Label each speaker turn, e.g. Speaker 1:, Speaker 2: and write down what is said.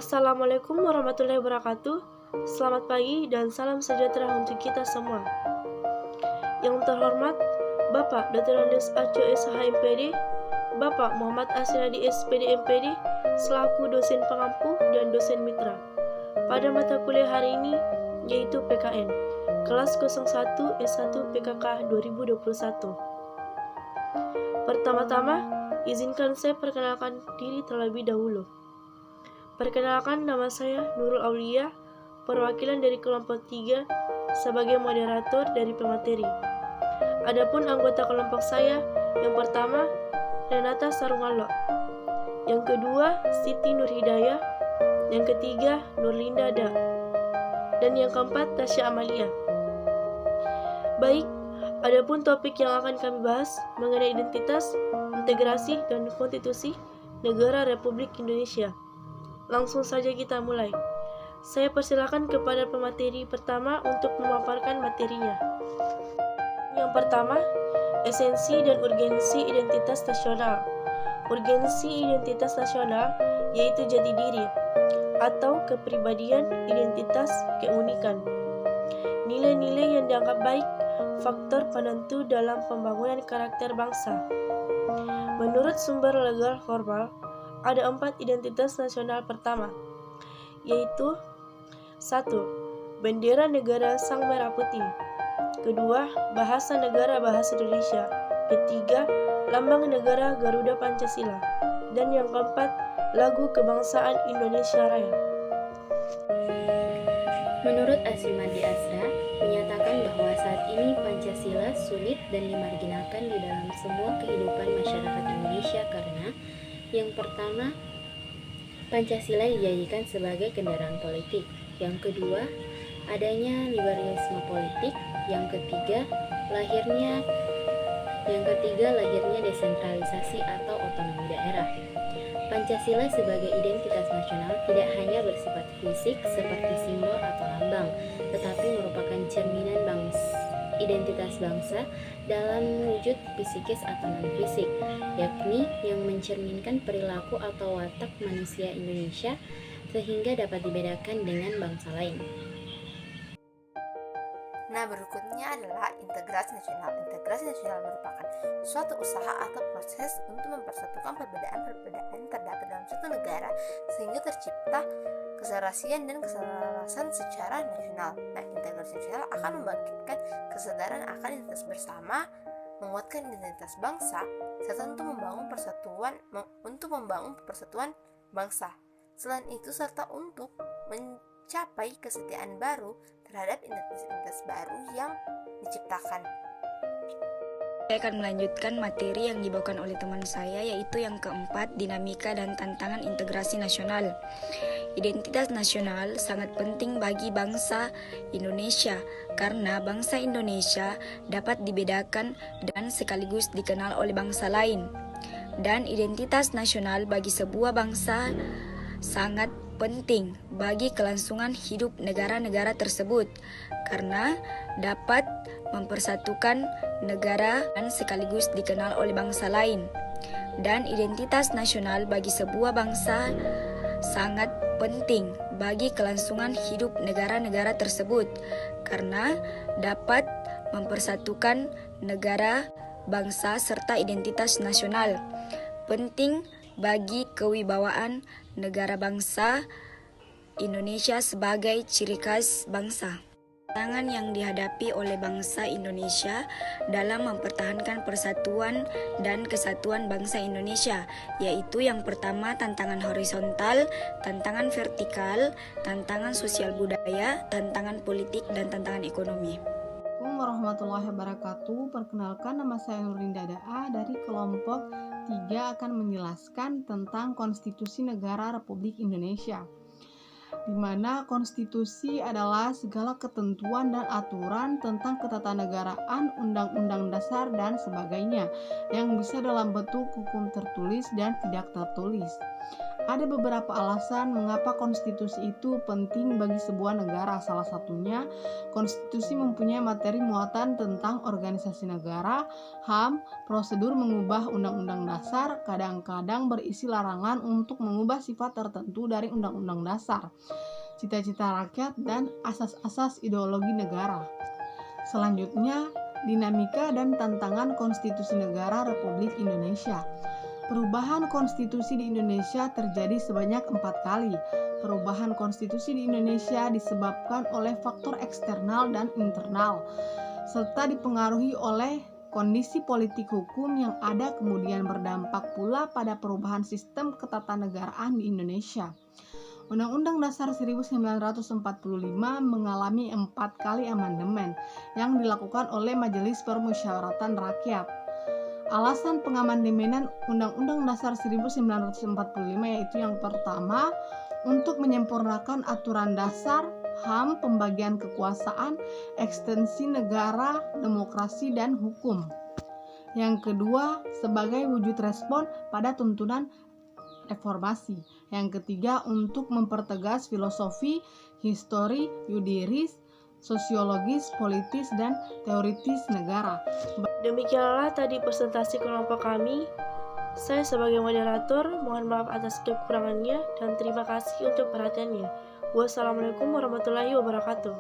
Speaker 1: Assalamualaikum warahmatullahi wabarakatuh. Selamat pagi dan salam sejahtera untuk kita semua. Yang terhormat Bapak Dr. Andes Aco SHMPD, Bapak Muhammad Asiradi SPD MPD selaku dosen pengampu dan dosen mitra pada mata kuliah hari ini, yaitu PKN kelas 01 S1 PKK 2021. Pertama-tama, izinkan saya perkenalkan diri terlebih dahulu. Perkenalkan, nama saya Nurul Aulia, perwakilan dari kelompok 3 sebagai moderator dari pemateri. Adapun anggota kelompok saya, yang pertama Renata Sarungalo, yang kedua Siti Nurhidayah, yang ketiga Nurlinda Da, dan yang keempat Tasya Amalia. Baik, adapun topik yang akan kami bahas mengenai identitas, integrasi, dan konstitusi negara Republik Indonesia. Langsung saja kita mulai. Saya persilakan kepada pemateri pertama untuk memaparkan materinya. Yang pertama, esensi dan urgensi identitas nasional. Urgensi identitas nasional yaitu jati diri atau kepribadian, identitas, keunikan. Nilai-nilai yang dianggap baik, faktor penentu dalam pembangunan karakter bangsa. Menurut sumber legal formal, ada 4 identitas nasional pertama, yaitu 1. Bendera negara Sang Merah Putih. Kedua, bahasa negara bahasa Indonesia. Ketiga, lambang negara Garuda Pancasila. Dan yang keempat, lagu kebangsaan Indonesia Raya.
Speaker 2: Menurut Asrimandi Asra, menyatakan bahwa saat ini Pancasila sulit dan dimarginalkan di dalam semua kehidupan masyarakat Indonesia karena yang pertama, Pancasila dijadikan sebagai kendaraan politik. Yang kedua, adanya liberalisme politik. Yang ketiga, lahirnya desentralisasi atau otonomi daerah. Pancasila sebagai identitas nasional tidak hanya bersifat fisik seperti simbol atau lambang, tetapi merupakan cerminan identitas bangsa dalam wujud psikis atau non-fisik, yakni yang mencerminkan perilaku atau watak manusia Indonesia sehingga dapat dibedakan dengan bangsa lain.
Speaker 3: Nah, berikutnya adalah integrasi nasional. Integrasi nasional merupakan suatu usaha atau proses untuk mempersatukan perbedaan-perbedaan terdapat dalam suatu negara sehingga tercipta keserasian dan keselarasan secara nasional. Nah, integrasi nasional akan membangkitkan kesadaran akan identitas bersama, menguatkan identitas bangsa, serta untuk membangun persatuan bangsa. Selain itu, serta untuk mencapai kesetiaan baru terhadap identitas baru yang diciptakan.
Speaker 4: Saya akan melanjutkan materi yang dibawakan oleh teman saya, yaitu yang keempat, dinamika dan tantangan integrasi nasional. Identitas nasional sangat penting bagi bangsa Indonesia karena bangsa Indonesia dapat dibedakan dan sekaligus dikenal oleh bangsa lain. Dan identitas nasional bagi sebuah bangsa sangat penting bagi kelangsungan hidup negara-negara tersebut karena dapat mempersatukan negara dan sekaligus dikenal oleh bangsa lain. Dan identitas nasional bagi sebuah bangsa sangat penting bagi kelangsungan hidup negara-negara tersebut karena dapat mempersatukan negara, bangsa, serta identitas nasional. Penting bagi kewibawaan negara bangsa Indonesia sebagai ciri khas bangsa. Tantangan yang dihadapi oleh bangsa Indonesia dalam mempertahankan persatuan dan kesatuan bangsa Indonesia, yaitu yang pertama tantangan horizontal, tantangan vertikal, tantangan sosial budaya, tantangan politik, dan tantangan ekonomi.
Speaker 5: Assalamualaikum warahmatullahi wabarakatuh. Perkenalkan, nama saya Nurlinda Da dari kelompok 3 akan menjelaskan tentang Konstitusi Negara Republik Indonesia, di mana konstitusi adalah segala ketentuan dan aturan tentang ketatanegaraan, undang-undang dasar dan sebagainya yang bisa dalam bentuk hukum tertulis dan tidak tertulis. Ada beberapa alasan mengapa konstitusi itu penting bagi sebuah negara. Salah satunya, konstitusi mempunyai materi muatan tentang organisasi negara, HAM, prosedur mengubah undang-undang dasar, kadang-kadang berisi larangan untuk mengubah sifat tertentu dari undang-undang dasar, cita-cita rakyat, dan asas-asas ideologi negara. Selanjutnya, dinamika dan tantangan konstitusi negara Republik Indonesia. Perubahan konstitusi di Indonesia terjadi sebanyak 4 kali. Perubahan konstitusi di Indonesia disebabkan oleh faktor eksternal dan internal, serta dipengaruhi oleh kondisi politik hukum yang ada, kemudian berdampak pula pada perubahan sistem ketatanegaraan di Indonesia. Undang-Undang Dasar 1945 mengalami 4 kali amandemen yang dilakukan oleh Majelis Permusyawaratan Rakyat. Alasan pengamandemenan Undang-Undang Dasar 1945 yaitu yang pertama, untuk menyempurnakan aturan dasar, HAM, pembagian kekuasaan, ekstensi negara, demokrasi, dan hukum. Yang kedua, sebagai wujud respon pada tuntunan reformasi. Yang ketiga, untuk mempertegas filosofi, histori, yudiris, sosiologis, politis, dan teoritis negara.
Speaker 1: Demikianlah tadi presentasi kelompok kami. Saya sebagai moderator mohon maaf atas kekurangannya dan terima kasih untuk perhatiannya. Wassalamualaikum warahmatullahi wabarakatuh.